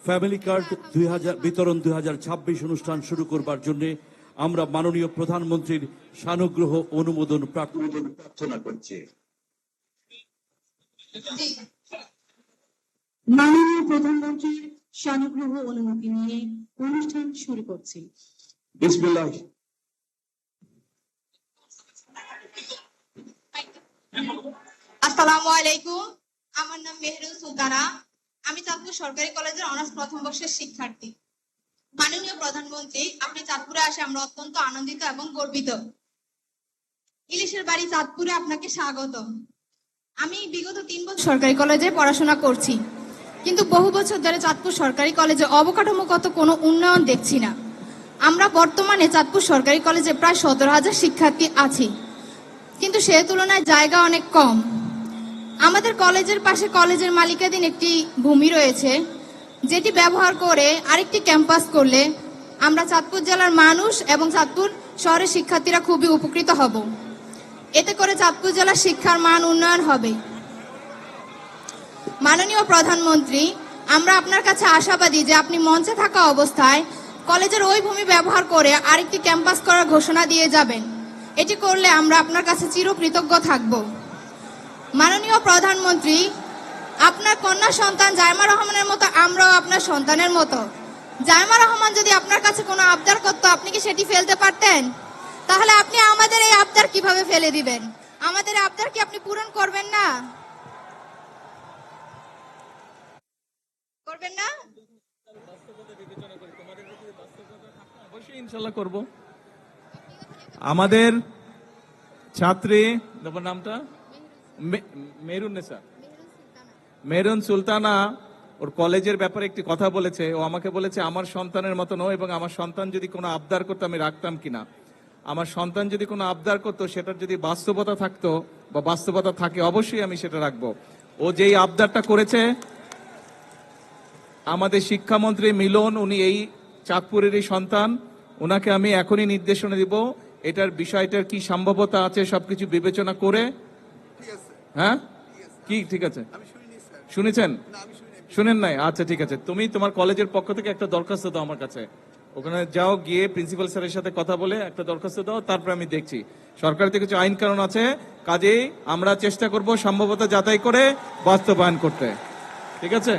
Family card বিতরণ 2026 অনুষ্ঠান শুরু করবার জন্য আমরা মাননীয় প্রধানমন্ত্রীর সানুগ্রহ অনুমোদন প্রার্থনা করছি। মাননীয় প্রধানমন্ত্রীর সানুগ্রহ অনুমতি নিয়ে অনুষ্ঠান শুরু করছি। বিসমিল্লাহ। আসসালামু আলাইকুম, আমার নাম মেহরুন সুলতানা। আমি চাঁদপুর সরকারি কলেজের অনার্স প্রথম বর্ষের শিক্ষার্থী। মাননীয় প্রধানমন্ত্রী, আপনি চাঁদপুরে আসে আমরা অত্যন্ত আনন্দিত এবং গর্বিত। ইলিশের বাড়ি চাঁদপুরে আপনাকে স্বাগত। আমি বিগত 3 বছর সরকারি কলেজে পড়াশোনা করছি, কিন্তু বহু বছর ধরে চাঁদপুর সরকারি কলেজে অবকাঠামোগত কোনো উন্নয়ন দেখছি না। আমরা বর্তমানে চাঁদপুর সরকারি কলেজে প্রায় 17,000 শিক্ষার্থী আছি, কিন্তু সে তুলনায় জায়গা অনেক কম। আমাদের কলেজের পাশে কলেজের মালিকাধীন একটি ভূমি রয়েছে, যেটি ব্যবহার করে আরেকটি ক্যাম্পাস করলে আমরা চাঁদপুর জেলার মানুষ এবং চাঁদপুর শহরের শিক্ষার্থীরা খুবই উপকৃত হব। এতে করে চাঁদপুর জেলার শিক্ষার মান উন্নয়ন হবে। মাননীয় প্রধানমন্ত্রী, আমরা আপনার কাছে আশাবাদী যে আপনি মঞ্চে থাকা অবস্থায় কলেজের ওই ভূমি ব্যবহার করে আরেকটি ক্যাম্পাস করার ঘোষণা দিয়ে যাবেন। এটি করলে আমরা আপনার কাছে চিরকৃতজ্ঞ থাকব। মাননীয় প্রধানমন্ত্রী, আপনার কন্যা সন্তান জাইমা রহমানের মতো আমরাও আপনার সন্তানের মতো। জাইমা রহমান যদি আপনার কাছে কোনো আবদার করতো, আপনি কি সেটি ফেলতে পারতেন? তাহলে আপনি আমাদের এই আবদার কিভাবে ফেলে দিবেন? আমাদের আবদার কি আপনি পূরণ করবেন না? করবেন না? অবশ্যই ইনশাআল্লাহ করব। আমাদের ছাত্রী নামটা মেহরুন সুলতানা ওর কলেজের ব্যাপারে একটি কথা বলেছে। ও আমাকে বলেছে আমার সন্তানের মতো নয়, এবং আমার সন্তান যদি কোনো আবদার করতো আমি রাখতাম কিনা। আমার সন্তান যদি কোনো আবদার করতো, সেটার যদি বাস্তবতা থাকতো বা বাস্তবতা থাকে, অবশ্যই আমি সেটা রাখবো। ও যেই আবদারটা করেছে, আমাদের শিক্ষামন্ত্রী মিলন, উনি এই চাঁদপুরেরই সন্তান, ওনাকে আমি এখনই নির্দেশনা দিব এটার বিষয়টার কি সম্ভাব্যতা আছে সবকিছু বিবেচনা করে। হ্যাঁ, কি ঠিক আছে? শুনেছেন? শুনেন নাই? আচ্ছা ঠিক আছে, তুমি তোমার কলেজের পক্ষ থেকে একটা দরখাস্ত দাও আমার কাছে। ওখানে যাও, গিয়ে প্রিন্সিপাল স্যারের সাথে কথা বলে একটা দরখাস্ত দাও, তারপরে আমি দেখছি। সরকার থেকে কিছু আইন কানুন আছে, কাজেই আমরা চেষ্টা করব সম্ভাব্যতা যাচাই করে বাস্তবায়ন করতে। ঠিক আছে?